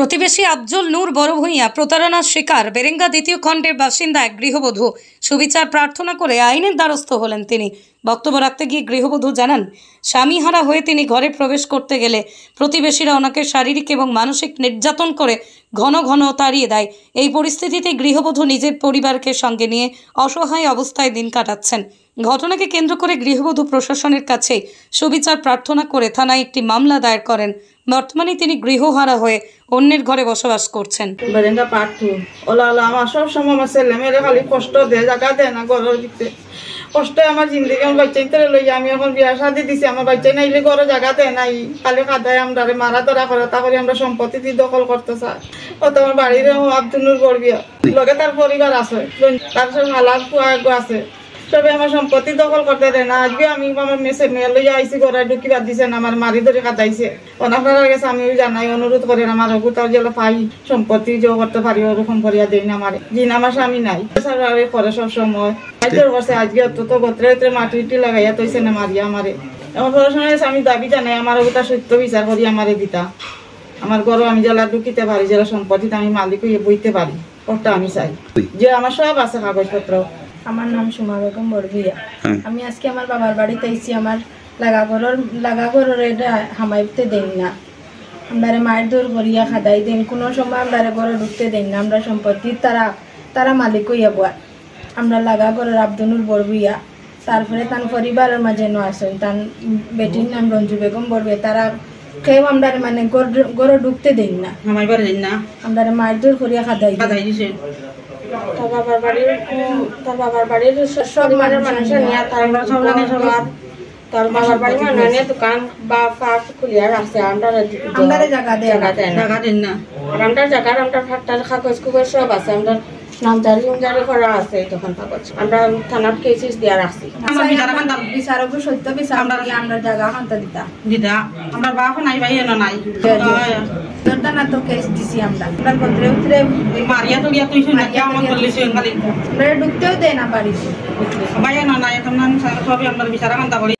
প্রতিবেশী আফজল নূর বড়ভূঁইয়া প্রতারণার শিকার বেরেঙ্গা দ্বিতীয় খণ্ডের বাসিন্দা এক গৃহবধূ সুবিচার প্রার্থনা করে আইনের দ্বারস্থ হলেন তিনি। বক্তব্য রাখতে গিয়ে গৃহবধূ জানান, স্বামীহারা হয়ে তিনি ঘরে প্রবেশ করতে গেলে প্রতিবেশীরা ওনাকে শারীরিক এবং মানসিক নির্যাতন করে ঘন ঘন তাড়িয়ে দেয়। এই পরিস্থিতিতে গৃহবধূ নিজের পরিবারকে সঙ্গে নিয়ে অসহায় অবস্থায় দিন কাটাচ্ছেন। ঘটনাকে কেন্দ্র করে গৃহবধূ প্রশাসনের কাছে সুবিচার প্রার্থনা করে থানায় একটি মামলা দায়ের করেন। বর্তমানে তিনি গৃহহারা হয়ে অন্যের ঘরে বসবাস করছেন। বেরেঙ্গা পাঠু ওলা আমার সব সময় আমার ছেলে মেয়েরা খালি কষ্ট দেয়, জায়গা দেয় না ঘরের ভিতরে। কষ্ট আমার জিন্দিগি আমার বাচ্চা ইন্তরে লইয়া আমি এখন বিয়া শাদি দিছি, আমার বাচ্চা নাইলে ঘরে জায়গা দেয় নাই, খালি খাদায় আমরা মারা ধরা করে তা করে আমরা সম্পত্তি দখল করতে চাই। ও তো আমার বাড়ির আব্দুল নূর বড়বিয়া লগে তার পরিবার আছে, তার সব হালাত ফুয়া আছে, সবে আমার সম্পত্তি দখল করতে দেয় না। আজকে আমি আমার মেয়ে লইয়া আইসি ঘরে ঢুকিবার দিছে না, আমার মারি ধরে কাটাইছে। আপনার কাছে আমি জানাই অনুরোধ করেন আমার তার যে পাই সম্পত্তি যে করতে পারি ওরকম করিয়া দেয় না আমার জিন আমার স্বামী নাই করে সব সময় করছে। আজকে তো গোত্রে মাটি লাগাইয়া তৈছে না মারিয়া আমারে। এখন পড়াশোনায় আমি দাবি জানাই আমার ওটা সত্য বিচার করি আমারে দিতা, আমার ঘরও আমি জেলা ঢুকিতে পারি, জেলা সম্পত্তিতে আমি মালিক হইয়ে বইতে পারি, ওটা আমি চাই যে আমার সব আছে কাগজপত্র। আমার নাম সুমা বেগম বড়ভূঁইয়া। আমি আজকে আমার বাবার বাড়িতে আইছি, আমার লাগাঘরের এটা হামাইতে দেন না, আমরা মায়ের দৌড় করিয়া খাদাই দেন, কোনো সময় আমরা ঘরে ঢুকতে দেন না। আমরা সম্পত্তির তারা মালিক হইয়া বয়। আমরা লাগাঘরের আব্দুল নূর বড়ভূঁইয়া, তারপরে তার পরিবারের মাঝে ন আসেন তার বেটির নাম রঞ্জু বেগম বড়ভূঁইয়া, তারা কেউ আমরা মানে ঘরে ঢুকতে দেন না, আমরা মায়ের দৌড় করিয়া খাদাই দিছে। তার বাবার বাড়ির সব মানুষের নিয়ে তার বাবার বাড়ির মানুষ দোকান বা পাট খুলিয়া রাখছে, আমরা জায়গা দেয় না। আর আমরা জায়গার আমরা ফাটার কাগজ কুগজ সব আছে, আমরা নামজারি করা আছে তখন কাগজ, আমরা থানার কেসেস দিয়া রাখছি। বিচারক সত্য বিচার আমরা জায়গা খান্তা দিতা আমরা বাপ নাই ভাই এনো নাই না তো কেস দিছি। আমরা পত্রে উত্তরে মারিয়া তো গিয়া তুই শুনে আমার বললিস খালি আমরা ঢুকতেও দেয় না বাড়িতে ভাই এনো নাই, তখন সবই আমরা বিচারা খান্তা করি।